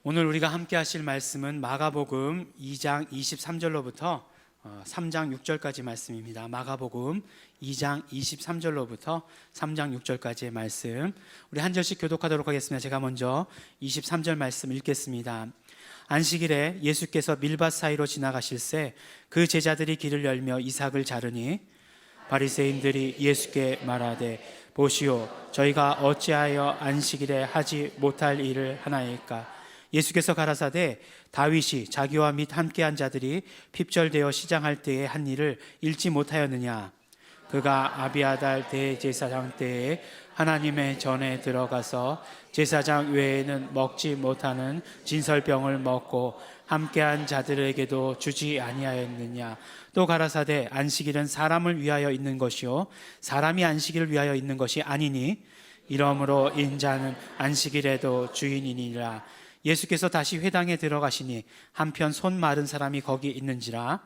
오늘 우리가 함께 하실 말씀은 마가복음 2장 23절로부터 3장 6절까지 말씀입니다. 마가복음 2장 23절로부터 3장 6절까지의 말씀, 우리 한 절씩 교독하도록 하겠습니다. 제가 먼저 23절 말씀 읽겠습니다. 안식일에 예수께서 밀밭 사이로 지나가실새 그 제자들이 길을 열며 이삭을 자르니 바리새인들이 예수께 말하되 보시오, 저희가 어찌하여 안식일에 하지 못할 일을 하나이까? 예수께서 가라사대 다윗이 자기와 및 함께한 자들이 핍절되어 시장할 때에 한 일을 읽지 못하였느냐? 그가 아비아달 대제사장 때에 하나님의 전에 들어가서 제사장 외에는 먹지 못하는 진설병을 먹고 함께한 자들에게도 주지 아니하였느냐? 또 가라사대 안식일은 사람을 위하여 있는 것이요 사람이 안식일을 위하여 있는 것이 아니니 이러므로 인자는 안식일에도 주인이니라. 예수께서 다시 회당에 들어가시니 한편 손 마른 사람이 거기 있는지라.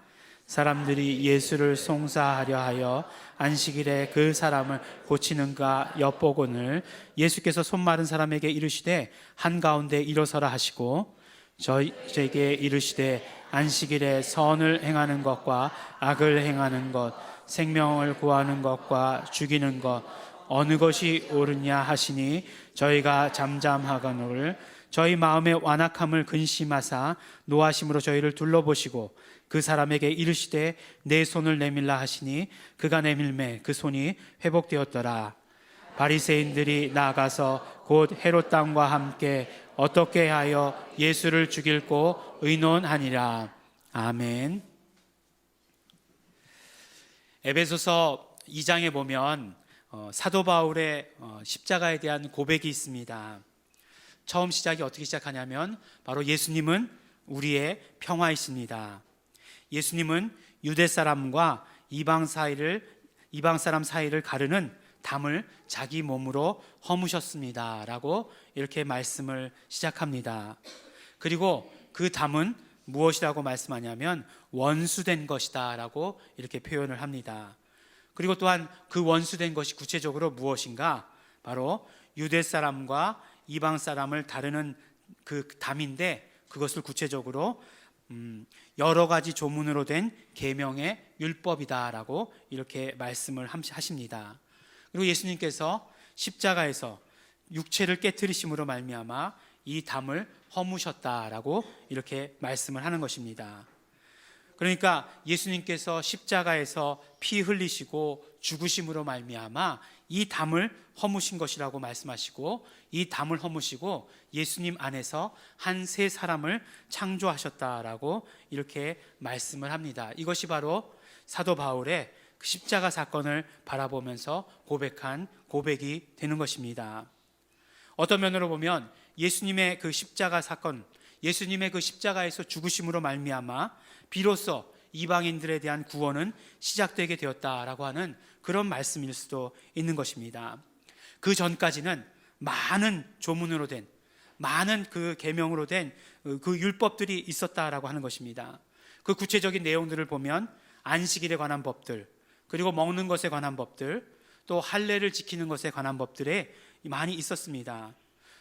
사람들이 예수를 송사하려 하여 안식일에 그 사람을 고치는가 엿보거늘 예수께서 손 마른 사람에게 이르시되 한가운데 일어서라 하시고 저에게 이르시되 안식일에 선을 행하는 것과 악을 행하는 것, 생명을 구하는 것과 죽이는 것 어느 것이 옳으냐 하시니 저희가 잠잠하거늘 저희 마음의 완악함을 근심하사 노하심으로 저희를 둘러보시고 그 사람에게 이르시되 내 손을 내밀라 하시니 그가 내밀매 그 손이 회복되었더라. 바리새인들이 나아가서 곧 헤롯 왕과 함께 어떻게 하여 예수를 죽일고 의논하니라. 아멘. 에베소서 2장에 보면 사도 바울의 십자가에 대한 고백이 있습니다. 처음 시작이 어떻게 시작하냐면 바로 예수님은 우리의 평화이십니다. 예수님은 유대 사람과 이방 사람 사이를 가르는 담을 자기 몸으로 허무셨습니다 라고 이렇게 말씀을 시작합니다. 그리고 그 담은 무엇이라고 말씀하냐면 원수된 것이다 라고 이렇게 표현을 합니다. 그리고 또한 그 원수된 것이 구체적으로 무엇인가? 바로 유대 사람과 이방 사람을 다루는 그 담인데 그것을 구체적으로 여러 가지 조문으로 된 계명의 율법이다라고 이렇게 말씀을 하십니다. 그리고 예수님께서 십자가에서 육체를 깨뜨리심으로 말미암아 이 담을 허무셨다라고 이렇게 말씀을 하는 것입니다. 그러니까 예수님께서 십자가에서 피 흘리시고 죽으심으로 말미암아 이 담을 허무신 것이라고 말씀하시고 이 담을 허무시고 예수님 안에서 한 새 사람을 창조하셨다라고 이렇게 말씀을 합니다. 이것이 바로 사도 바울의 그 십자가 사건을 바라보면서 고백한 고백이 되는 것입니다. 어떤 면으로 보면 예수님의 그 십자가 사건, 예수님의 그 십자가에서 죽으심으로 말미암아 비로소 이방인들에 대한 구원은 시작되게 되었다라고 하는 그런 말씀일 수도 있는 것입니다. 그 전까지는 많은 조문으로 된, 많은 그 계명으로 된 그 율법들이 있었다라고 하는 것입니다. 그 구체적인 내용들을 보면 안식일에 관한 법들, 그리고 먹는 것에 관한 법들, 또 할례를 지키는 것에 관한 법들이 많이 있었습니다.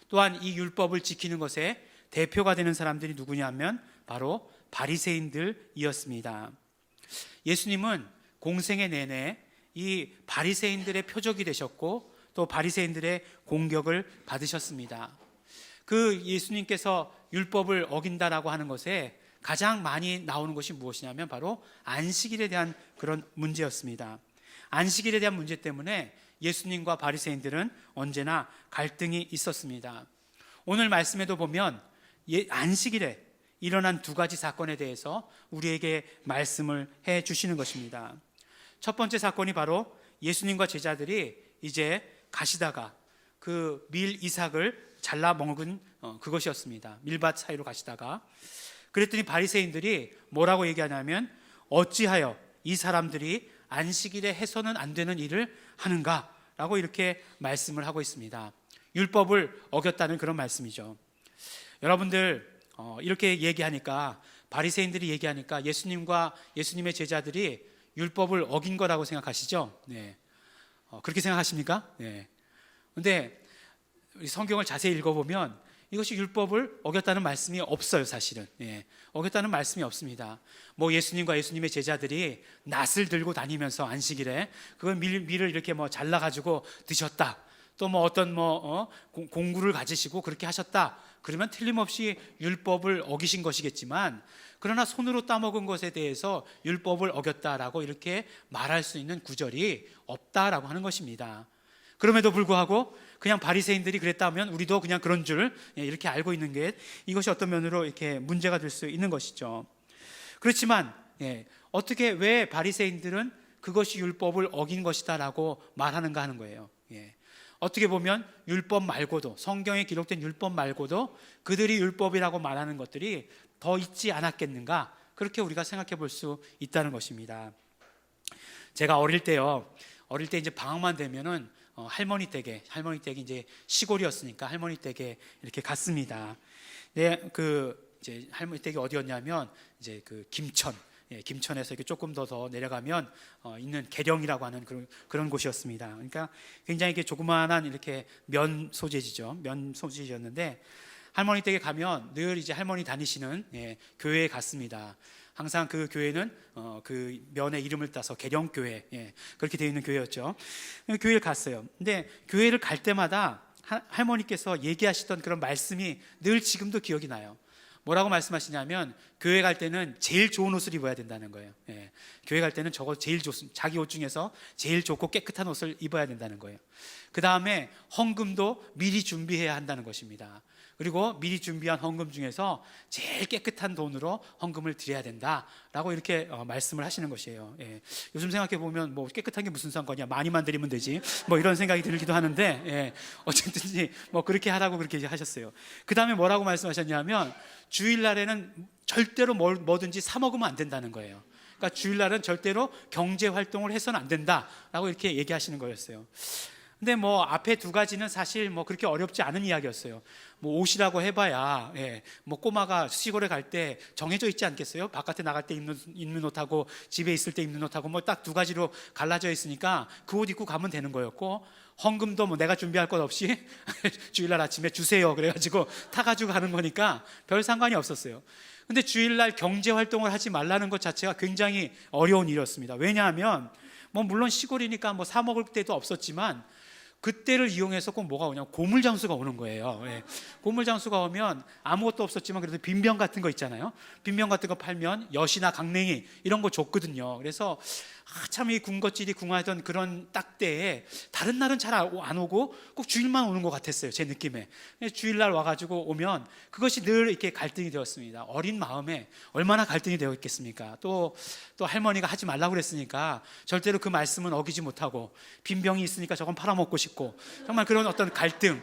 또한 이 율법을 지키는 것에 대표가 되는 사람들이 누구냐면 바로 바리새인들이었습니다. 예수님은 공생애 내내 이 바리새인들의 표적이 되셨고 또 바리새인들의 공격을 받으셨습니다. 그 예수님께서 율법을 어긴다라고 하는 것에 가장 많이 나오는 것이 무엇이냐면 바로 안식일에 대한 그런 문제였습니다. 안식일에 대한 문제 때문에 예수님과 바리새인들은 언제나 갈등이 있었습니다. 오늘 말씀에도 보면 안식일에 일어난 두 가지 사건에 대해서 우리에게 말씀을 해 주시는 것입니다. 첫 번째 사건이 바로 예수님과 제자들이 이제 가시다가 그 밀 이삭을 잘라 먹은 그것이었습니다. 밀밭 사이로 가시다가 그랬더니 바리새인들이 뭐라고 얘기하냐면 어찌하여 이 사람들이 안식일에 해서는 안 되는 일을 하는가 라고 이렇게 말씀을 하고 있습니다. 율법을 어겼다는 그런 말씀이죠. 여러분들 이렇게 얘기하니까 바리새인들이 얘기하니까 예수님과 예수님의 제자들이 율법을 어긴 거라고 생각하시죠? 네. 그렇게 생각하십니까? 네. 근데 성경을 자세히 읽어보면 이것이 율법을 어겼다는 말씀이 없어요, 사실은. 예, 어겼다는 말씀이 없습니다. 뭐 예수님과 예수님의 제자들이 낫을 들고 다니면서 안식일에 그걸 밀을 이렇게 뭐 잘라가지고 드셨다. 또 뭐 어떤 공구를 가지시고 그렇게 하셨다. 그러면 틀림없이 율법을 어기신 것이겠지만, 그러나 손으로 따먹은 것에 대해서 율법을 어겼다라고 이렇게 말할 수 있는 구절이 없다라고 하는 것입니다. 그럼에도 불구하고 그냥 바리새인들이 그랬다면 우리도 그냥 그런 줄 이렇게 알고 있는 게, 이것이 어떤 면으로 이렇게 문제가 될 수 있는 것이죠. 그렇지만 어떻게, 왜 바리새인들은 그것이 율법을 어긴 것이다라고 말하는가 하는 거예요. 어떻게 보면 율법 말고도, 성경에 기록된 율법 말고도 그들이 율법이라고 말하는 것들이 더 있지 않았겠는가, 그렇게 우리가 생각해 볼 수 있다는 것입니다. 제가 어릴 때 이제 방학만 되면은 할머니 댁에 이제 시골이었으니까 할머니 댁에 이렇게 갔습니다. 이제 할머니 댁이 어디였냐면 이제 그 김천에서 이렇게 조금 더 내려가면 있는 계령이라고 하는 그런 곳이었습니다. 그러니까 굉장히 이렇게 조그마한 이렇게 면 소재지였는데, 할머니 댁에 가면 늘 이제 할머니 다니시는 교회에 갔습니다. 항상 그 교회는 그 면의 이름을 따서 계령교회, 그렇게 되어 있는 교회였죠. 교회를 갔어요. 근데 교회를 갈 때마다 할머니께서 얘기하시던 그런 말씀이 늘 지금도 기억이 나요. 뭐라고 말씀하시냐면, 교회 갈 때는 제일 좋은 옷을 입어야 된다는 거예요. 교회 갈 때는 자기 옷 중에서 제일 좋고 깨끗한 옷을 입어야 된다는 거예요. 그 다음에 헌금도 미리 준비해야 한다는 것입니다. 그리고 미리 준비한 헌금 중에서 제일 깨끗한 돈으로 헌금을 드려야 된다라고 이렇게 말씀을 하시는 것이에요. 요즘 생각해 보면 뭐 깨끗한 게 무슨 상관이야, 많이만 드리면 되지, 뭐 이런 생각이 들기도 하는데, 어쨌든지 뭐 그렇게 하라고 그렇게 하셨어요. 그 다음에 뭐라고 말씀하셨냐면, 주일날에는 절대로 뭐든지 사 먹으면 안 된다는 거예요. 그러니까 주일날은 절대로 경제 활동을 해서는 안 된다라고 이렇게 얘기하시는 거였어요. 근데 뭐 앞에 두 가지는 사실 뭐 그렇게 어렵지 않은 이야기였어요. 뭐 옷이라고 해봐야 뭐 꼬마가 시골에 갈 때 정해져 있지 않겠어요? 바깥에 나갈 때 입는 옷하고 집에 있을 때 입는 옷하고 뭐 딱 두 가지로 갈라져 있으니까 그 옷 입고 가면 되는 거였고, 헌금도 뭐 내가 준비할 것 없이 주일날 아침에 주세요 그래가지고 타가지고 가는 거니까 별 상관이 없었어요. 근데 주일날 경제 활동을 하지 말라는 것 자체가 굉장히 어려운 일이었습니다. 왜냐하면 뭐 물론 시골이니까 뭐 사 먹을 때도 없었지만, 그때를 이용해서 꼭 뭐가 오냐면 고물장수가 오는 거예요. 고물장수가 오면 아무것도 없었지만 그래도 빈병 같은 거 있잖아요. 빈병 같은 거 팔면 엿이나 강냉이 이런 거 줬거든요. 그래서 참 이 군것질이 궁하던 그런 딱 때에 다른 날은 잘 안 오고 꼭 주일만 오는 것 같았어요, 제 느낌에. 주일날 와가지고 오면 그것이 늘 이렇게 갈등이 되었습니다. 어린 마음에 얼마나 갈등이 되어 있겠습니까? 또 할머니가 하지 말라고 그랬으니까 절대로 그 말씀은 어기지 못하고, 빈병이 있으니까 저건 팔아먹고 싶고, 정말 그런 어떤 갈등,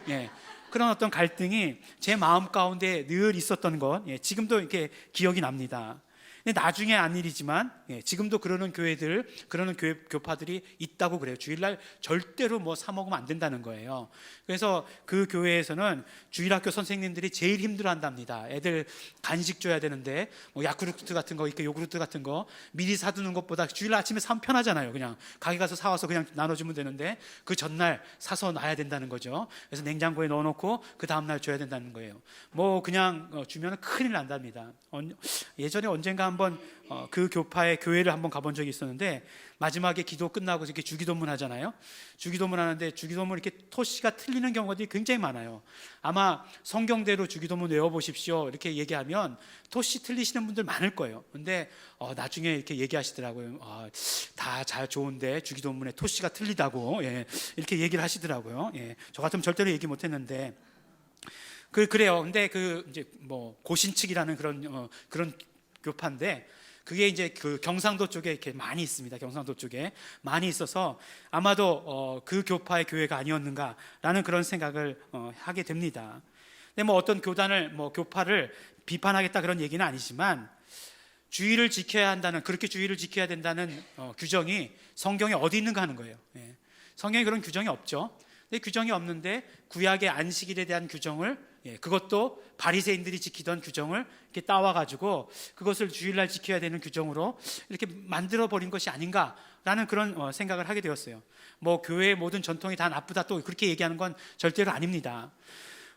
그런 어떤 갈등이 제 마음 가운데 늘 있었던 것, 지금도 이렇게 기억이 납니다. 근데 나중에 안 일이지만 지금도 그러는 교파들이 있다고 그래요. 주일날 절대로 뭐 사 먹으면 안 된다는 거예요. 그래서 그 교회에서는 주일학교 선생님들이 제일 힘들어한답니다. 애들 간식 줘야 되는데 뭐 야쿠르트 같은 거, 이렇게 요구르트 같은 거 미리 사두는 것보다 주일 아침에 사면 편하잖아요. 그냥 가게 가서 사와서 그냥 나눠주면 되는데 그 전날 사서 놔야 된다는 거죠. 그래서 냉장고에 넣어놓고 그 다음날 줘야 된다는 거예요. 뭐 그냥 주면 큰일 난답니다. 예전에 언젠가 한번 그 교파의 교회를 한번 가본 적이 있었는데, 마지막에 기도 끝나고 이렇게 주기도문 하잖아요. 주기도문 하는데 주기도문 이렇게 토시가 틀리는 경우들이 굉장히 많아요. 아마 성경대로 주기도문 외워보십시오 이렇게 얘기하면 토시 틀리시는 분들 많을 거예요. 근데 나중에 이렇게 얘기하시더라고요. 다 잘 좋은데 주기도문에 토시가 틀리다고 이렇게 얘기를 하시더라고요. 저 같으면 절대로 얘기 못했는데 그래요. 근데 이제 뭐 고신측이라는 그런 교파인데, 그게 이제 그 경상도 쪽에 이렇게 많이 있습니다. 경상도 쪽에 많이 있어서 아마도 그 교파의 교회가 아니었는가라는 그런 생각을 하게 됩니다. 근데 뭐 어떤 교파를 비판하겠다 그런 얘기는 아니지만, 주의를 지켜야 한다는, 그렇게 주의를 지켜야 된다는 규정이 성경에 어디 있는가 하는 거예요. 성경에 그런 규정이 없죠. 근데 규정이 없는데 구약의 안식일에 대한 규정을, 그것도 바리새인들이 지키던 규정을 이렇게 따와가지고 그것을 주일날 지켜야 되는 규정으로 이렇게 만들어 버린 것이 아닌가라는 그런 생각을 하게 되었어요. 뭐 교회의 모든 전통이 다 나쁘다 또 그렇게 얘기하는 건 절대로 아닙니다.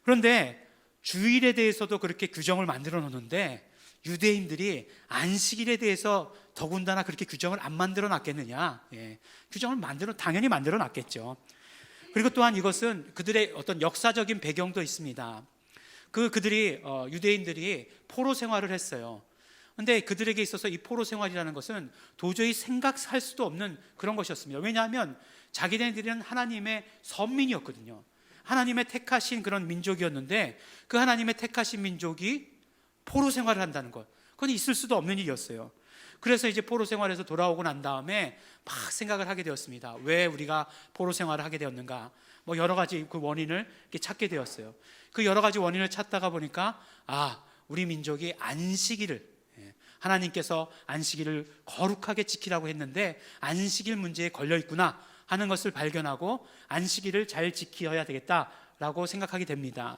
그런데 주일에 대해서도 그렇게 규정을 만들어 놓는데 유대인들이 안식일에 대해서 더군다나 그렇게 규정을 안 만들어 놨겠느냐? 규정을 당연히 만들어 놨겠죠. 그리고 또한 이것은 그들의 어떤 역사적인 배경도 있습니다. 그들이 유대인들이 포로 생활을 했어요. 근데 그들에게 있어서 이 포로 생활이라는 것은 도저히 생각할 수도 없는 그런 것이었습니다. 왜냐하면 자기네들은 하나님의 선민이었거든요. 하나님의 택하신 그런 민족이었는데 그 하나님의 택하신 민족이 포로 생활을 한다는 것, 그건 있을 수도 없는 일이었어요. 그래서 이제 포로 생활에서 돌아오고 난 다음에 막 생각을 하게 되었습니다. 왜 우리가 포로 생활을 하게 되었는가? 뭐 여러 가지 그 원인을 이렇게 찾게 되었어요. 그 여러 가지 원인을 찾다가 보니까 우리 민족이 안식일을, 하나님께서 안식일을 거룩하게 지키라고 했는데 안식일 문제에 걸려 있구나 하는 것을 발견하고 안식일을 잘 지켜야 되겠다라고 생각하게 됩니다.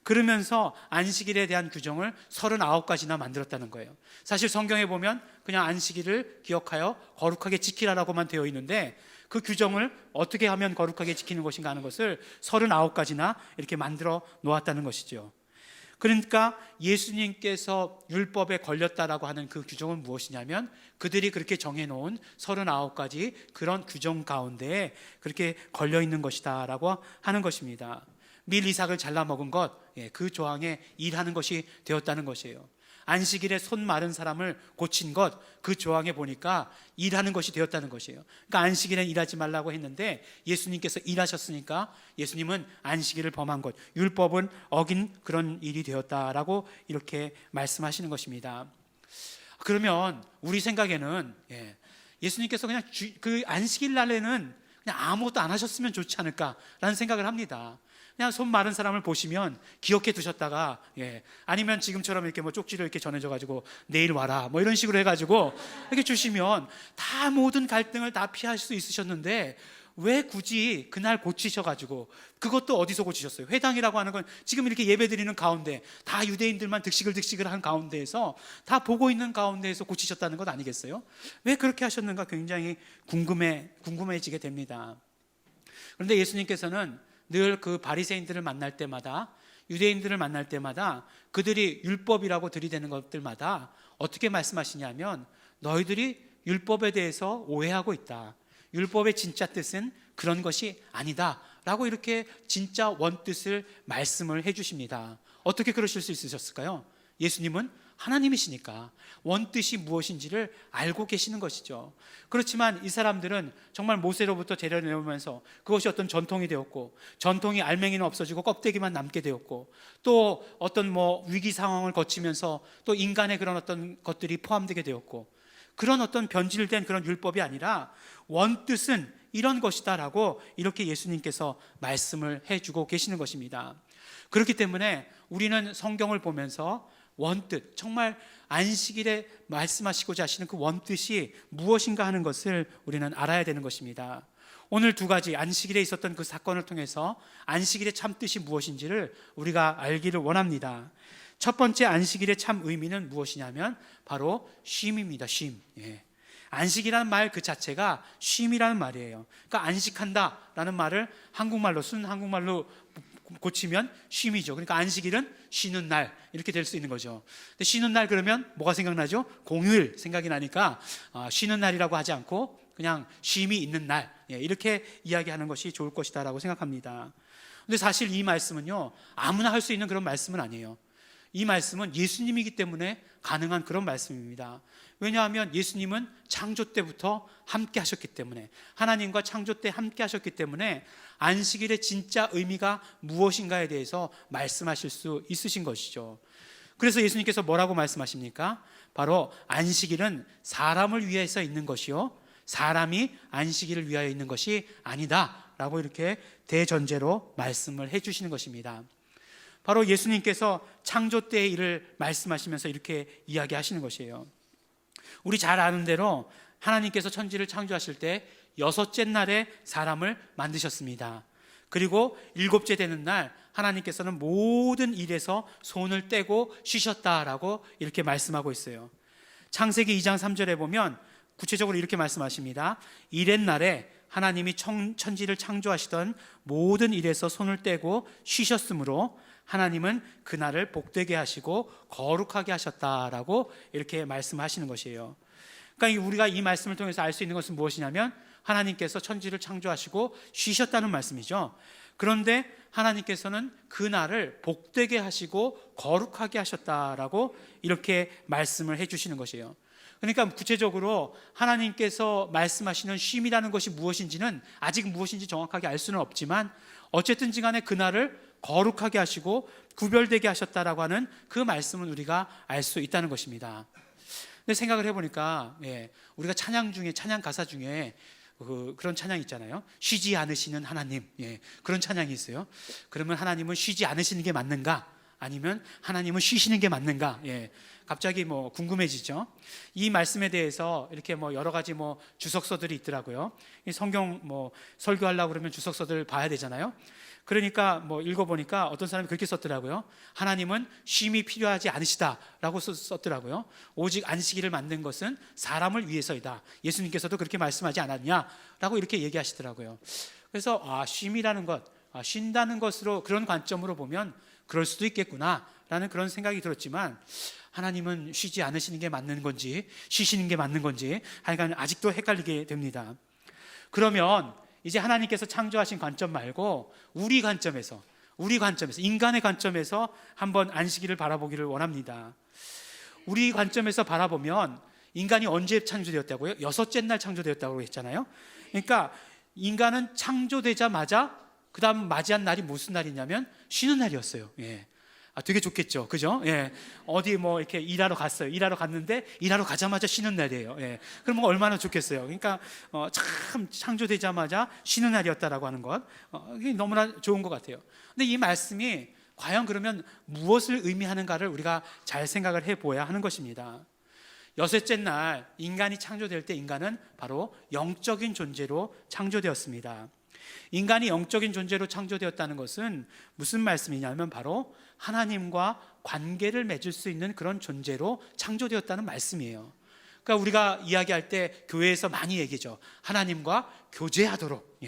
그러면서 안식일에 대한 규정을 39가지나 만들었다는 거예요. 사실 성경에 보면 그냥 안식일을 기억하여 거룩하게 지키라라고만 되어 있는데 그 규정을 어떻게 하면 거룩하게 지키는 것인가 하는 것을 39가지나 이렇게 만들어 놓았다는 것이죠. 그러니까 예수님께서 율법에 걸렸다라고 하는 그 규정은 무엇이냐면 그들이 그렇게 정해놓은 39가지 그런 규정 가운데에 그렇게 걸려 있는 것이다 라고 하는 것입니다. 밀 이삭을 잘라 먹은 것, 그 조항에 일하는 것이 되었다는 것이에요. 안식일에 손 마른 사람을 고친 것, 그 조항에 보니까 일하는 것이 되었다는 것이에요. 그러니까 안식일엔 일하지 말라고 했는데 예수님께서 일하셨으니까 예수님은 안식일을 범한 것, 율법은 어긴 그런 일이 되었다라고 이렇게 말씀하시는 것입니다. 그러면 우리 생각에는 예수님께서 그냥 그 안식일 날에는 그냥 아무것도 안 하셨으면 좋지 않을까라는 생각을 합니다. 그냥 손 마른 사람을 보시면 기억해 두셨다가 아니면 지금처럼 이렇게 뭐 쪽지를 이렇게 전해줘 가지고 내일 와라 뭐 이런 식으로 해가지고 이렇게 주시면 다 모든 갈등을 다 피할 수 있으셨는데 왜 굳이 그날 고치셔가지고, 그것도 어디서 고치셨어요? 회당이라고 하는 건 지금 이렇게 예배 드리는 가운데 다 유대인들만 득식을 한 가운데에서 다 보고 있는 가운데에서 고치셨다는 것 아니겠어요? 왜 그렇게 하셨는가 굉장히 궁금해지게 됩니다. 그런데 예수님께서는 늘 그 바리새인들을 만날 때마다, 유대인들을 만날 때마다 그들이 율법이라고 들이대는 것들마다 어떻게 말씀하시냐면, 너희들이 율법에 대해서 오해하고 있다. 율법의 진짜 뜻은 그런 것이 아니다 라고 이렇게 진짜 원뜻을 말씀을 해주십니다. 어떻게 그러실 수 있으셨을까요? 예수님은 하나님이시니까 원뜻이 무엇인지를 알고 계시는 것이죠. 그렇지만 이 사람들은 정말 모세로부터 데려내오면서 그것이 어떤 전통이 되었고, 전통이 알맹이는 없어지고 껍데기만 남게 되었고, 또 어떤 위기 상황을 거치면서 또 인간의 그런 어떤 것들이 포함되게 되었고, 그런 어떤 변질된 그런 율법이 아니라 원뜻은 이런 것이다 라고 이렇게 예수님께서 말씀을 해주고 계시는 것입니다. 그렇기 때문에 우리는 성경을 보면서 원뜻, 정말 안식일에 말씀하시고자 하시는 그 원뜻이 무엇인가 하는 것을 우리는 알아야 되는 것입니다. 오늘 두 가지 안식일에 있었던 그 사건을 통해서 안식일의 참 뜻이 무엇인지를 우리가 알기를 원합니다. 첫 번째 안식일의 참 의미는 무엇이냐면 바로 쉼입니다. 쉼. 안식이라는 말 그 자체가 쉼이라는 말이에요. 그러니까 안식한다라는 말을 한국말로, 순 한국말로 고치면 쉼이죠. 그러니까 안식일은 쉬는 날 이렇게 될 수 있는 거죠. 근데 쉬는 날 그러면 뭐가 생각나죠? 공휴일 생각이 나니까 쉬는 날이라고 하지 않고 그냥 쉼이 있는 날, 이렇게 이야기하는 것이 좋을 것이다라고 생각합니다. 근데 사실 이 말씀은요, 아무나 할 수 있는 그런 말씀은 아니에요. 이 말씀은 예수님이기 때문에 가능한 그런 말씀입니다. 왜냐하면 예수님은 창조 때부터 함께 하셨기 때문에, 하나님과 창조 때 함께 하셨기 때문에 안식일의 진짜 의미가 무엇인가에 대해서 말씀하실 수 있으신 것이죠. 그래서 예수님께서 뭐라고 말씀하십니까? 바로 안식일은 사람을 위해서 있는 것이요, 사람이 안식일을 위하여 있는 것이 아니다 라고 이렇게 대전제로 말씀을 해주시는 것입니다. 바로 예수님께서 창조 때의 일을 말씀하시면서 이렇게 이야기하시는 것이에요. 우리 잘 아는 대로 하나님께서 천지를 창조하실 때 6째 날에 사람을 만드셨습니다. 그리고 7째 되는 날 하나님께서는 모든 일에서 손을 떼고 쉬셨다라고 이렇게 말씀하고 있어요. 창세기 2장 3절에 보면 구체적으로 이렇게 말씀하십니다. 이렛 날에 하나님이 천지를 창조하시던 모든 일에서 손을 떼고 쉬셨으므로 하나님은 그날을 복되게 하시고 거룩하게 하셨다라고 이렇게 말씀하시는 것이에요. 그러니까 우리가 이 말씀을 통해서 알 수 있는 것은 무엇이냐면 하나님께서 천지를 창조하시고 쉬셨다는 말씀이죠. 그런데 하나님께서는 그날을 복되게 하시고 거룩하게 하셨다라고 이렇게 말씀을 해주시는 것이에요. 그러니까 구체적으로 하나님께서 말씀하시는 쉼이라는 것이 무엇인지는 아직 무엇인지 정확하게 알 수는 없지만 어쨌든지 간에 그날을 거룩하게 하시고 구별되게 하셨다라고 하는 그 말씀은 우리가 알 수 있다는 것입니다. 근데 생각을 해보니까 우리가 찬양 중에, 찬양 가사 중에 그런 찬양 있잖아요. 쉬지 않으시는 하나님, 그런 찬양이 있어요. 그러면 하나님은 쉬지 않으시는 게 맞는가? 아니면 하나님은 쉬시는 게 맞는가? 갑자기 궁금해지죠. 이 말씀에 대해서 이렇게 여러 가지 주석서들이 있더라고요. 이 성경 설교하려고 그러면 주석서들 봐야 되잖아요. 그러니까 읽어보니까 어떤 사람이 그렇게 썼더라고요. 하나님은 쉼이 필요하지 않으시다라고 썼더라고요. 오직 안식일을 만든 것은 사람을 위해서이다. 예수님께서도 그렇게 말씀하지 않았냐라고 이렇게 얘기하시더라고요. 그래서 쉼이라는 것, 쉰다는 것으로 그런 관점으로 보면 그럴 수도 있겠구나라는 그런 생각이 들었지만 하나님은 쉬지 않으시는 게 맞는 건지 쉬시는 게 맞는 건지 하여간 아직도 헷갈리게 됩니다. 그러면 이제 하나님께서 창조하신 관점 말고 우리 관점에서 인간의 관점에서 한번 안식일을 바라보기를 원합니다. 우리 관점에서 바라보면 인간이 언제 창조되었다고요? 6째 날 창조되었다고 했잖아요. 그러니까 인간은 창조되자마자 그 다음 맞이한 날이 무슨 날이냐면 쉬는 날이었어요. 되게 좋겠죠, 그죠? 어디 이렇게 일하러 갔어요. 일하러 갔는데 일하러 가자마자 쉬는 날이에요. 그럼 얼마나 좋겠어요. 그러니까 참 창조되자마자 쉬는 날이었다라고 하는 것, 너무나 좋은 것 같아요. 근데 이 말씀이 과연 그러면 무엇을 의미하는가를 우리가 잘 생각을 해보아야 하는 것입니다. 6째 날 인간이 창조될 때 인간은 바로 영적인 존재로 창조되었습니다. 인간이 영적인 존재로 창조되었다는 것은 무슨 말씀이냐면 바로 하나님과 관계를 맺을 수 있는 그런 존재로 창조되었다는 말씀이에요. 그러니까 우리가 이야기할 때 교회에서 많이 얘기죠. 하나님과 교제하도록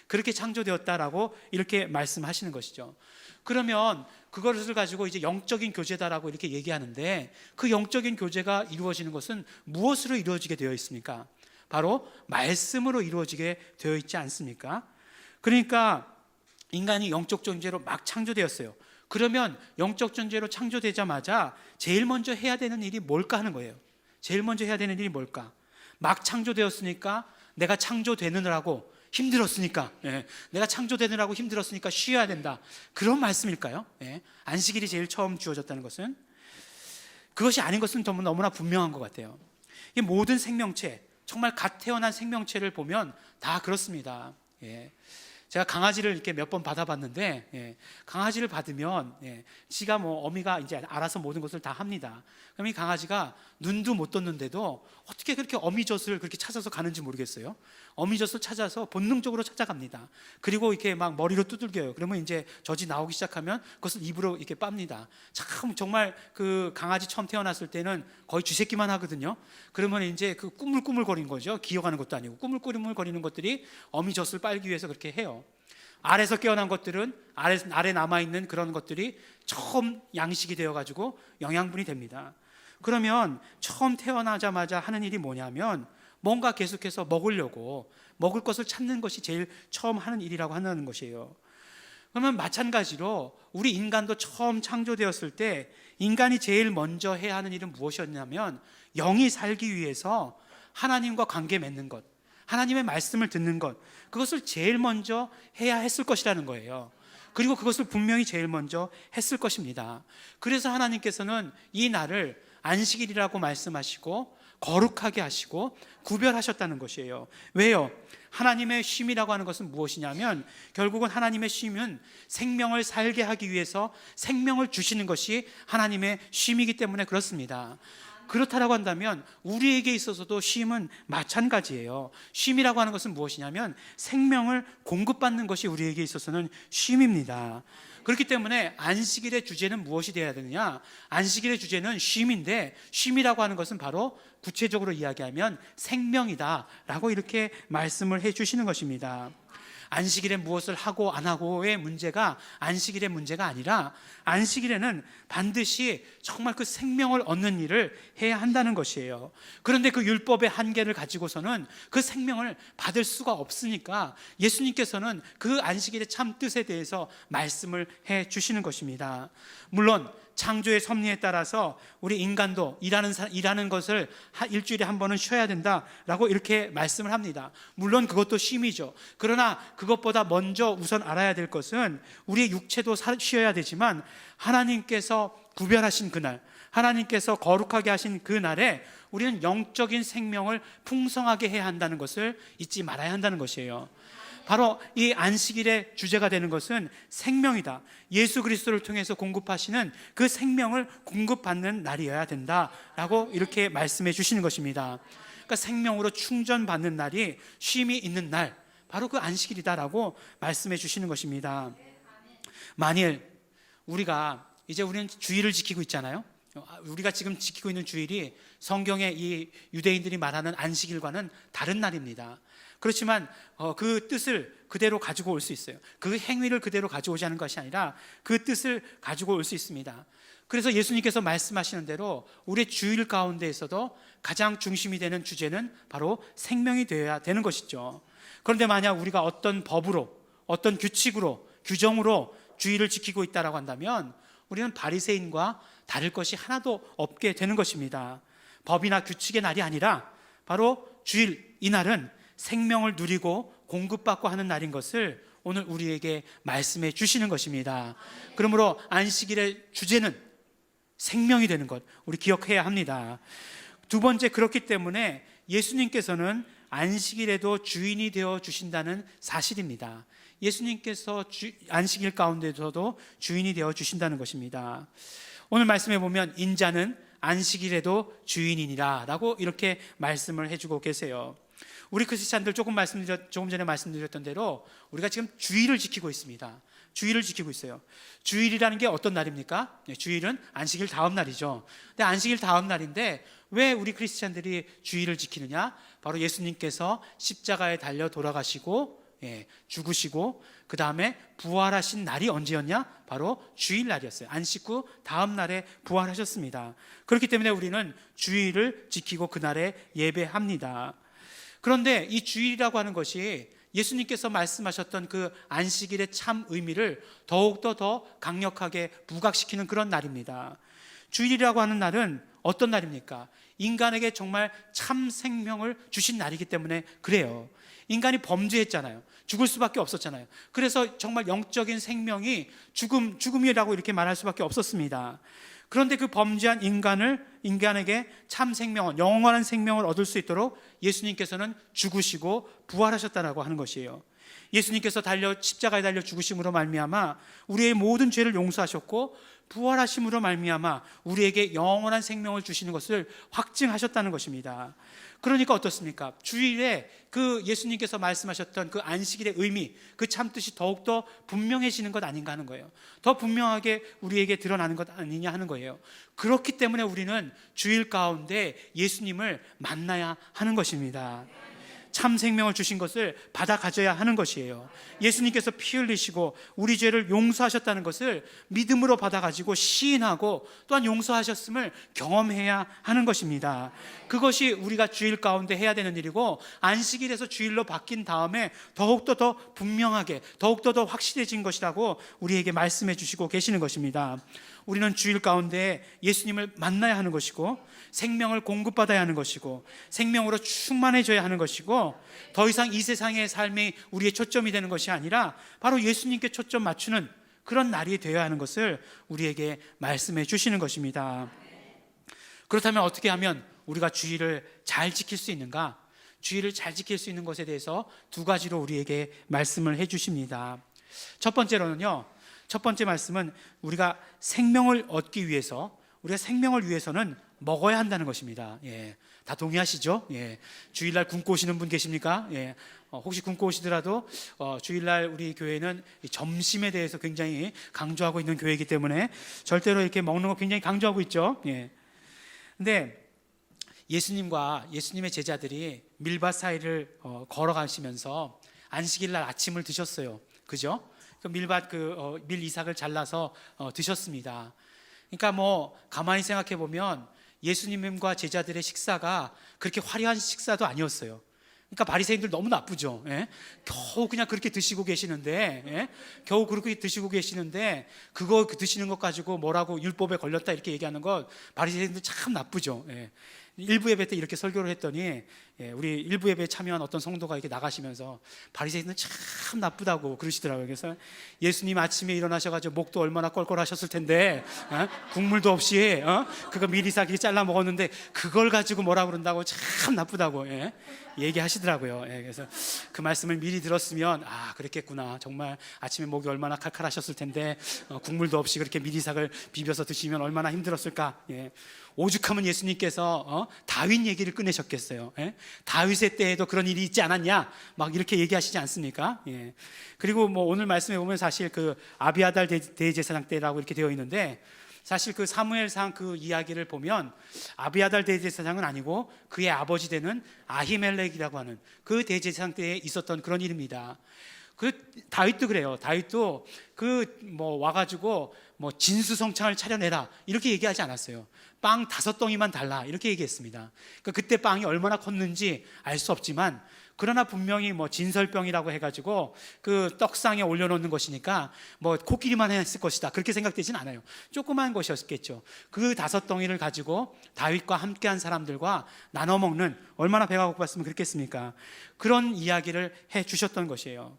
그렇게 창조되었다라고 이렇게 말씀하시는 것이죠. 그러면 그것을 가지고 이제 영적인 교제다라고 이렇게 얘기하는데 그 영적인 교제가 이루어지는 것은 무엇으로 이루어지게 되어 있습니까? 바로 말씀으로 이루어지게 되어 있지 않습니까? 그러니까 인간이 영적 존재로 막 창조되었어요. 그러면 영적 존재로 창조되자마자 제일 먼저 해야 되는 일이 뭘까 하는 거예요. 제일 먼저 해야 되는 일이 뭘까? 막 창조되었으니까 내가 창조되느라고 힘들었으니까 내가 창조되느라고 힘들었으니까 쉬어야 된다. 그런 말씀일까요? 안식일이 제일 처음 주어졌다는 것은 그것이 아닌 것은 너무나 분명한 것 같아요. 이 모든 생명체, 정말 갓 태어난 생명체를 보면 다 그렇습니다. 제가 강아지를 이렇게 몇 번 받아봤는데 강아지를 받으면 지가 어미가 이제 알아서 모든 것을 다 합니다. 그럼 이 강아지가 눈도 못 떴는데도 어떻게 그렇게 어미젖을 그렇게 찾아서 가는지 모르겠어요. 어미젖을 찾아서 본능적으로 찾아갑니다. 그리고 이렇게 막 머리로 두들겨요. 그러면 이제 젖이 나오기 시작하면 그것을 입으로 이렇게 빱니다. 참 정말 그 강아지 처음 태어났을 때는 거의 쥐새끼만 하거든요. 그러면 이제 그 꾸물꾸물거리는 거죠. 기어가는 것도 아니고 꾸물꾸물거리는 것들이 어미젖을 빨기 위해서 그렇게 해요. 알에서 깨어난 것들은 알에 남아있는 그런 것들이 처음 양식이 되어가지고 영양분이 됩니다. 그러면 처음 태어나자마자 하는 일이 뭐냐면 뭔가 계속해서 먹으려고 먹을 것을 찾는 것이 제일 처음 하는 일이라고 하는 것이에요. 그러면 마찬가지로 우리 인간도 처음 창조되었을 때 인간이 제일 먼저 해야 하는 일은 무엇이었냐면 영이 살기 위해서 하나님과 관계 맺는 것, 하나님의 말씀을 듣는 것, 그것을 제일 먼저 해야 했을 것이라는 거예요. 그리고 그것을 분명히 제일 먼저 했을 것입니다. 그래서 하나님께서는 이 날을 안식일이라고 말씀하시고 거룩하게 하시고 구별하셨다는 것이에요. 왜요? 하나님의 쉼이라고 하는 것은 무엇이냐면 결국은 하나님의 쉼은 생명을 살게 하기 위해서 생명을 주시는 것이 하나님의 쉼이기 때문에 그렇습니다. 그렇다라고 한다면 우리에게 있어서도 쉼은 마찬가지예요. 쉼이라고 하는 것은 무엇이냐면 생명을 공급받는 것이 우리에게 있어서는 쉼입니다. 그렇기 때문에 안식일의 주제는 무엇이 되어야 되느냐? 안식일의 주제는 쉼인데 쉼이라고 하는 것은 바로 구체적으로 이야기하면 생명이다 라고 이렇게 말씀을 해 주시는 것입니다. 안식일에 무엇을 하고 안 하고의 문제가 안식일의 문제가 아니라 안식일에는 반드시 정말 그 생명을 얻는 일을 해야 한다는 것이에요. 그런데 그 율법의 한계를 가지고서는 그 생명을 받을 수가 없으니까 예수님께서는 그 안식일의 참 뜻에 대해서 말씀을 해 주시는 것입니다. 물론 창조의 섭리에 따라서 우리 인간도 일하는 것을 일주일에 한 번은 쉬어야 된다라고 이렇게 말씀을 합니다. 물론 그것도 쉼이죠. 그러나 그것보다 먼저 우선 알아야 될 것은 우리의 육체도 쉬어야 되지만 하나님께서 구별하신 그날, 하나님께서 거룩하게 하신 그날에 우리는 영적인 생명을 풍성하게 해야 한다는 것을 잊지 말아야 한다는 것이에요. 바로 이 안식일의 주제가 되는 것은 생명이다. 예수 그리스도를 통해서 공급하시는 그 생명을 공급받는 날이어야 된다라고 이렇게 말씀해 주시는 것입니다. 그러니까 생명으로 충전받는 날이 쉼이 있는 날, 바로 그 안식일이다라고 말씀해 주시는 것입니다. 만일 우리는 주일을 지키고 있잖아요. 우리가 지금 지키고 있는 주일이 성경의 이 유대인들이 말하는 안식일과는 다른 날입니다. 그렇지만 그 뜻을 그대로 가지고 올 수 있어요. 그 행위를 그대로 가져오지 않은 것이 아니라 그 뜻을 가지고 올 수 있습니다. 그래서 예수님께서 말씀하시는 대로 우리의 주일 가운데에서도 가장 중심이 되는 주제는 바로 생명이 되어야 되는 것이죠. 그런데 만약 우리가 어떤 법으로, 어떤 규칙으로, 규정으로 주일을 지키고 있다라고 한다면 우리는 바리새인과 다를 것이 하나도 없게 되는 것입니다. 법이나 규칙의 날이 아니라 바로 주일, 이 날은 생명을 누리고 공급받고 하는 날인 것을 오늘 우리에게 말씀해 주시는 것입니다. 그러므로 안식일의 주제는 생명이 되는 것, 우리 기억해야 합니다. 두 번째, 그렇기 때문에 예수님께서는 안식일에도 주인이 되어 주신다는 사실입니다. 예수님께서 안식일 가운데서도 주인이 되어 주신다는 것입니다. 오늘 말씀해 보면 인자는 안식일에도 주인이니라 라고 이렇게 말씀을 해주고 계세요. 우리 크리스찬들 조금 전에 말씀드렸던 대로 우리가 지금 주일을 지키고 있습니다. 주일을 지키고 있어요. 주일이라는 게 어떤 날입니까? 주일은 안식일 다음 날이죠. 근데 안식일 다음 날인데 왜 우리 크리스찬들이 주일을 지키느냐? 바로 예수님께서 십자가에 달려 돌아가시고 죽으시고 그 다음에 부활하신 날이 언제였냐? 바로 주일날이었어요. 안식 후 다음 날에 부활하셨습니다. 그렇기 때문에 우리는 주일을 지키고 그날에 예배합니다. 그런데 이 주일이라고 하는 것이 예수님께서 말씀하셨던 그 안식일의 참 의미를 더욱더 더 강력하게 부각시키는 그런 날입니다. 주일이라고 하는 날은 어떤 날입니까? 인간에게 정말 참 생명을 주신 날이기 때문에 그래요. 인간이 범죄했잖아요. 죽을 수밖에 없었잖아요. 그래서 정말 영적인 생명이 죽음이라고 이렇게 말할 수밖에 없었습니다. 그런데 그 범죄한 인간에게 참 생명은, 영원한 생명을 얻을 수 있도록 예수님께서는 죽으시고 부활하셨다라고 하는 것이에요. 예수님께서 십자가에 달려 죽으심으로 말미암아 우리의 모든 죄를 용서하셨고 부활하심으로 말미암아 우리에게 영원한 생명을 주시는 것을 확증하셨다는 것입니다. 그러니까 어떻습니까? 주일에 그 예수님께서 말씀하셨던 그 안식일의 의미, 그 참뜻이 더욱더 분명해지는 것 아닌가 하는 거예요. 더 분명하게 우리에게 드러나는 것 아니냐 하는 거예요. 그렇기 때문에 우리는 주일 가운데 예수님을 만나야 하는 것입니다. 참 생명을 주신 것을 받아 가져야 하는 것이에요. 예수님께서 피 흘리시고 우리 죄를 용서하셨다는 것을 믿음으로 받아 가지고 시인하고 또한 용서하셨음을 경험해야 하는 것입니다. 그것이 우리가 주일 가운데 해야 되는 일이고 안식일에서 주일로 바뀐 다음에 더욱더 더 분명하게 더욱더 더 확실해진 것이라고 우리에게 말씀해 주시고 계시는 것입니다. 우리는 주일 가운데 예수님을 만나야 하는 것이고 생명을 공급받아야 하는 것이고 생명으로 충만해져야 하는 것이고 더 이상 이 세상의 삶이 우리의 초점이 되는 것이 아니라 바로 예수님께 초점 맞추는 그런 날이 되어야 하는 것을 우리에게 말씀해 주시는 것입니다. 그렇다면 어떻게 하면 우리가 주일을 잘 지킬 수 있는가? 주일을 잘 지킬 수 있는 것에 대해서 두 가지로 우리에게 말씀을 해 주십니다. 첫 번째 말씀은 우리가 생명을 얻기 위해서, 우리가 생명을 위해서는 먹어야 한다는 것입니다. 다 동의하시죠? 주일날 굶고 오시는 분 계십니까? 혹시 굶고 오시더라도 주일날 우리 교회는 점심에 대해서 굉장히 강조하고 있는 교회이기 때문에 절대로 이렇게 먹는 거 굉장히 강조하고 있죠. 근데 예수님과 예수님의 제자들이 밀밭 사이를 걸어가시면서 안식일 날 아침을 드셨어요. 그죠? 그 밀 이삭을 잘라서 드셨습니다. 그러니까 뭐 가만히 생각해 보면 예수님과 제자들의 식사가 그렇게 화려한 식사도 아니었어요. 그러니까 바리새인들 너무 나쁘죠. 예? 겨우 그냥 그렇게 드시고 계시는데, 예? 겨우 그렇게 드시고 계시는데 그거 드시는 것 가지고 뭐라고 율법에 걸렸다 이렇게 얘기하는 것, 바리새인들 참 나쁘죠. 예. 일부 예배 때 이렇게 설교를 했더니, 예, 우리 일부 예배에 참여한 어떤 성도가 이렇게 나가시면서 바리새인은 참 나쁘다고 그러시더라고요. 그래서 예수님 아침에 일어나셔가지고 목도 얼마나 껄껄하셨을 텐데, 국물도 없이 그거 미리사기 잘라 먹었는데 그걸 가지고 뭐라 그런다고, 참 나쁘다고, 예, 얘기하시더라고요. 예, 그래서 그 말씀을 미리 들었으면 그랬겠구나, 정말 아침에 목이 얼마나 칼칼하셨을 텐데 국물도 없이 그렇게 미리삭을 비벼서 드시면 얼마나 힘들었을까. 예. 오죽하면 예수님께서 다윗 얘기를 꺼내셨겠어요. 예? 다윗의 때에도 그런 일이 있지 않았냐, 막 이렇게 얘기하시지 않습니까? 예. 그리고 뭐 오늘 말씀에 보면 사실 그 아비아달 대제사장 때라고 이렇게 되어 있는데, 사실 그 사무엘상 그 이야기를 보면 아비아달 대제사장은 아니고 그의 아버지 되는 아히멜렉이라고 하는 그 대제사장 때에 있었던 그런 일입니다. 그 다윗도 그래요. 다윗도 그 뭐 와가지고 뭐 진수성찬을 차려내라 이렇게 얘기하지 않았어요. 빵 5덩이만 달라 이렇게 얘기했습니다. 그러니까 그때 빵이 얼마나 컸는지 알 수 없지만, 그러나 분명히 뭐 진설병이라고 해가지고 그 떡상에 올려놓는 것이니까 뭐 코끼리만 했을 것이다 그렇게 생각되진 않아요. 조그만 것이었겠죠. 그 5덩이를 가지고 다윗과 함께한 사람들과 나눠 먹는, 얼마나 배가 고팠으면 그렇겠습니까? 그런 이야기를 해 주셨던 것이에요.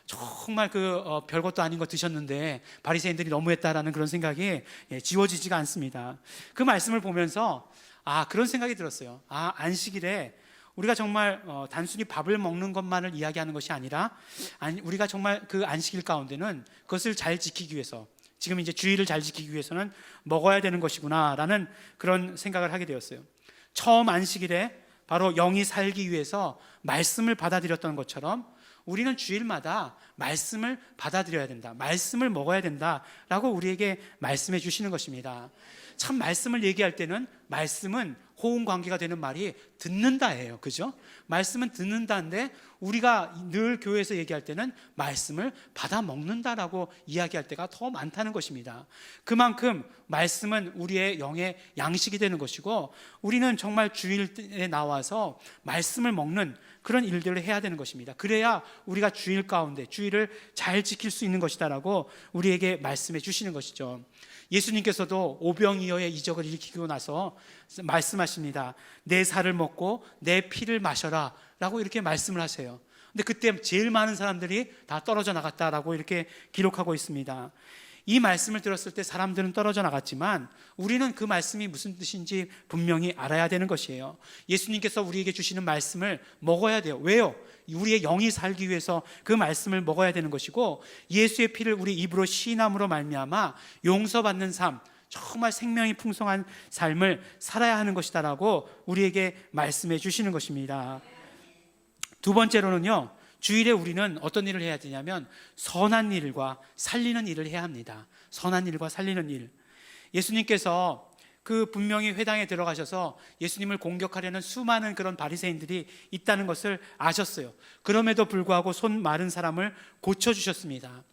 정말 별것도 아닌 거 드셨는데 바리새인들이 너무했다라는 그런 생각이 지워지지가 않습니다. 그 말씀을 보면서 그런 생각이 들었어요. 안식일에 우리가 정말 단순히 밥을 먹는 것만을 이야기하는 것이 아니라, 우리가 정말 그 안식일 가운데는 그것을 잘 지키기 위해서, 지금 이제 주의를 잘 지키기 위해서는 먹어야 되는 것이구나라는 그런 생각을 하게 되었어요. 처음 안식일에 바로 영이 살기 위해서 말씀을 받아들였던 것처럼 우리는 주일마다 말씀을 받아들여야 된다, 말씀을 먹어야 된다라고 우리에게 말씀해 주시는 것입니다. 참 말씀을 얘기할 때는 말씀은 호응 관계가 되는 말이 듣는다예요. 그죠? 말씀은 듣는다인데 우리가 늘 교회에서 얘기할 때는 말씀을 받아 먹는다라고 이야기할 때가 더 많다는 것입니다. 그만큼 말씀은 우리의 영의 양식이 되는 것이고, 우리는 정말 주일에 나와서 말씀을 먹는 그런 일들을 해야 되는 것입니다. 그래야 우리가 주일 가운데 주일을 잘 지킬 수 있는 것이다라고 우리에게 말씀해 주시는 것이죠. 예수님께서도 오병이어의 이적을 일으키고 나서 말씀하십니다. 내 살을 먹고 내 피를 마셔라 라고 이렇게 말씀을 하세요. 근데 그때 제일 많은 사람들이 다 떨어져 나갔다라고 이렇게 기록하고 있습니다. 이 말씀을 들었을 때 사람들은 떨어져 나갔지만 우리는 그 말씀이 무슨 뜻인지 분명히 알아야 되는 것이에요. 예수님께서 우리에게 주시는 말씀을 먹어야 돼요. 왜요? 우리의 영이 살기 위해서 그 말씀을 먹어야 되는 것이고, 예수의 피를 우리 입으로 시인함으로 말미암아 용서받는 삶, 정말 생명이 풍성한 삶을 살아야 하는 것이다라고 우리에게 말씀해 주시는 것입니다. 두 번째로는요, 주일에 우리는 어떤 일을 해야 되냐면 선한 일과 살리는 일을 해야 합니다. 선한 일과 살리는 일. 예수님께서 분명히 회당에 들어가셔서 예수님을 공격하려는 수많은 그런 바리새인들이 있다는 것을 아셨어요. 그럼에도 불구하고 손 마른 사람을 고쳐주셨습니다.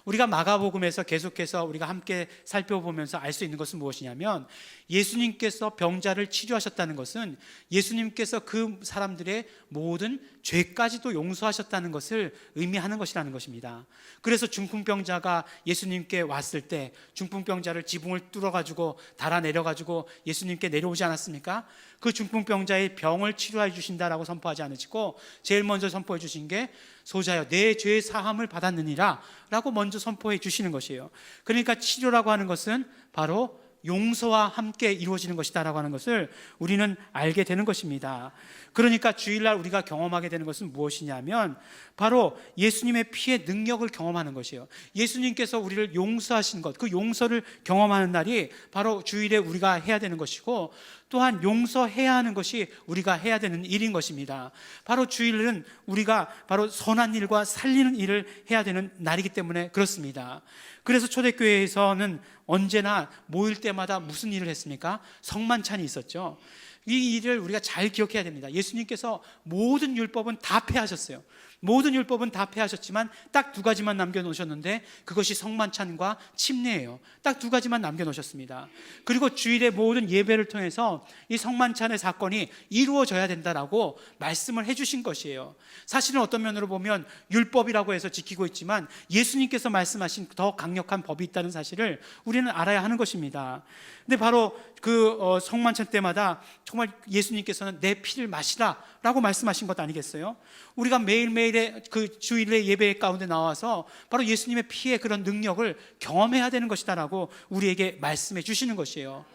우리가 마가복음에서 계속해서 우리가 함께 살펴보면서 알 수 있는 것은 무엇이냐면, 예수님께서 병자를 치료하셨다는 것은 예수님께서 그 사람들의 모든 죄까지도 용서하셨다는 것을 의미하는 것이라는 것입니다. 그래서 중풍병자가 예수님께 왔을 때 중풍병자를 지붕을 뚫어가지고 달아내려가지고 예수님께 내려오지 않았습니까? 그 중풍병자의 병을 치료해 주신다라고 선포하지 않으시고 제일 먼저 선포해 주신 게 소자여 내 죄 사함을 받았느니라 라고 먼저 선포해 주시는 것이에요. 그러니까 치료라고 하는 것은 바로 용서와 함께 이루어지는 것이다 라고 하는 것을 우리는 알게 되는 것입니다. 그러니까 주일날 우리가 경험하게 되는 것은 무엇이냐면 바로 예수님의 피의 능력을 경험하는 것이에요. 예수님께서 우리를 용서하신 것, 그 용서를 경험하는 날이 바로 주일에 우리가 해야 되는 것이고, 또한 용서해야 하는 것이 우리가 해야 되는 일인 것입니다. 바로 주일은 우리가 바로 선한 일과 살리는 일을 해야 되는 날이기 때문에 그렇습니다. 그래서 초대교회에서는 언제나 모일 때마다 무슨 일을 했습니까? 성만찬이 있었죠. 이 일을 우리가 잘 기억해야 됩니다. 예수님께서 모든 율법은 다 폐하셨어요. 모든 율법은 다 폐하셨지만 딱 두 가지만 남겨놓으셨는데 그것이 성만찬과 침례예요. 딱 두 가지만 남겨놓으셨습니다. 그리고 주일의 모든 예배를 통해서 이 성만찬의 사건이 이루어져야 된다라고 말씀을 해주신 것이에요. 사실은 어떤 면으로 보면 율법이라고 해서 지키고 있지만 예수님께서 말씀하신 더 강력한 법이 있다는 사실을 우리는 알아야 하는 것입니다. 근데 바로 그 성만찬 때마다 정말 예수님께서는 내 피를 마시라 라고 말씀하신 것 아니겠어요? 우리가 매일매일의 그 주일의 예배 가운데 나와서 바로 예수님의 피의 그런 능력을 경험해야 되는 것이다라고 우리에게 말씀해 주시는 것이에요.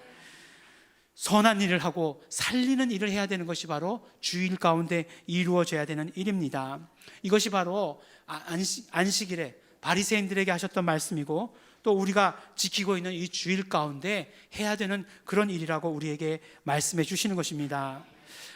선한 일을 하고 살리는 일을 해야 되는 것이 바로 주일 가운데 이루어져야 되는 일입니다. 이것이 바로 안식일에 바리새인들에게 하셨던 말씀이고 또 우리가 지키고 있는 이 주일 가운데 해야 되는 그런 일이라고 우리에게 말씀해 주시는 것입니다.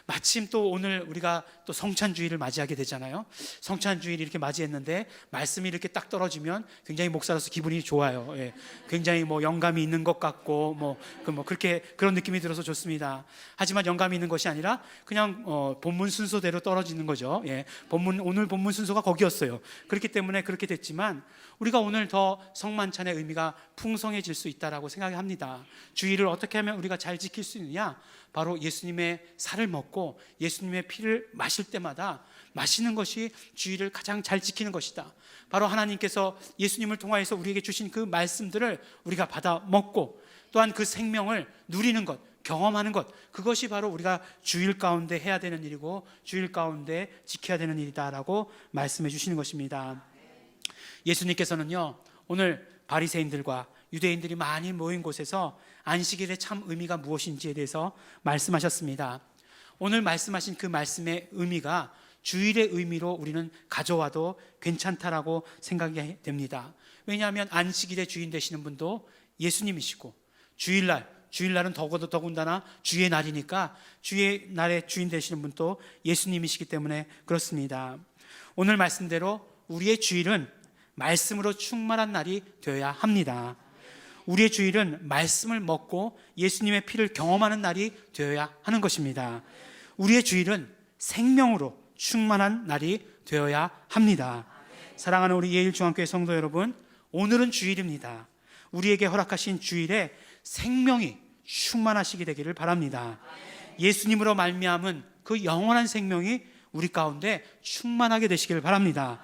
마침 또 오늘 우리가 또 성찬주의를 맞이하게 되잖아요. 성찬주의를 이렇게 맞이했는데 말씀이 이렇게 딱 떨어지면 굉장히 목사로서 기분이 좋아요. 예. 굉장히 뭐 영감이 있는 것 같고 그렇게 그런 느낌이 들어서 좋습니다. 하지만 영감이 있는 것이 아니라 그냥 본문 순서대로 떨어지는 거죠. 예. 오늘 본문 순서가 거기였어요. 그렇기 때문에 그렇게 됐지만 우리가 오늘 더 성만찬의 의미가 풍성해질 수 있다라고 생각합니다. 주일을 어떻게 하면 우리가 잘 지킬 수 있느냐? 바로 예수님의 살을 먹고 예수님의 피를 마실 때마다 마시는 것이 주일을 가장 잘 지키는 것이다. 바로 하나님께서 예수님을 통하여서 우리에게 주신 그 말씀들을 우리가 받아 먹고 또한 그 생명을 누리는 것, 경험하는 것, 그것이 바로 우리가 주일 가운데 해야 되는 일이고 주일 가운데 지켜야 되는 일이다라고 말씀해 주시는 것입니다. 예수님께서는요, 오늘 바리새인들과 유대인들이 많이 모인 곳에서 안식일의 참 의미가 무엇인지에 대해서 말씀하셨습니다. 오늘 말씀하신 그 말씀의 의미가 주일의 의미로 우리는 가져와도 괜찮다라고 생각이 됩니다. 왜냐하면 안식일의 주인 되시는 분도 예수님이시고 주일날은 더군다나 주의 날이니까 주의 날의 주인 되시는 분도 예수님이시기 때문에 그렇습니다. 오늘 말씀대로 우리의 주일은 말씀으로 충만한 날이 되어야 합니다. 우리의 주일은 말씀을 먹고 예수님의 피를 경험하는 날이 되어야 하는 것입니다. 우리의 주일은 생명으로 충만한 날이 되어야 합니다. 사랑하는 우리 예일중앙교회 성도 여러분, 오늘은 주일입니다. 우리에게 허락하신 주일에 생명이 충만하시게 되기를 바랍니다. 예수님으로 말미암은 그 영원한 생명이 우리 가운데 충만하게 되시기를 바랍니다.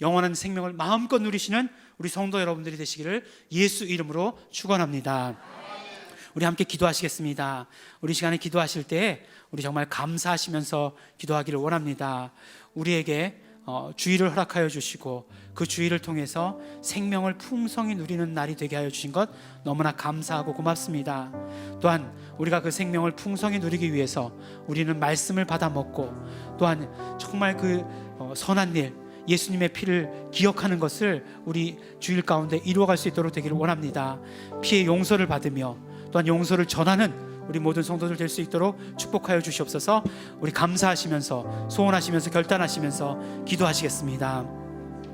영원한 생명을 마음껏 누리시는 우리 성도 여러분들이 되시기를 예수 이름으로 축원합니다. 우리 함께 기도하시겠습니다. 우리 시간에 기도하실 때 우리 정말 감사하시면서 기도하기를 원합니다. 우리에게 주일을 허락하여 주시고 그 주일을 통해서 생명을 풍성히 누리는 날이 되게 하여 주신 것 너무나 감사하고 고맙습니다. 또한 우리가 그 생명을 풍성히 누리기 위해서 우리는 말씀을 받아 먹고 또한 정말 그 선한 일, 예수님의 피를 기억하는 것을 우리 주일 가운데 이루어갈 수 있도록 되기를 원합니다. 피의 용서를 받으며 또한 용서를 전하는 우리 모든 성도들 될 수 있도록 축복하여 주시옵소서. 우리 감사하시면서 소원하시면서 결단하시면서 기도하시겠습니다.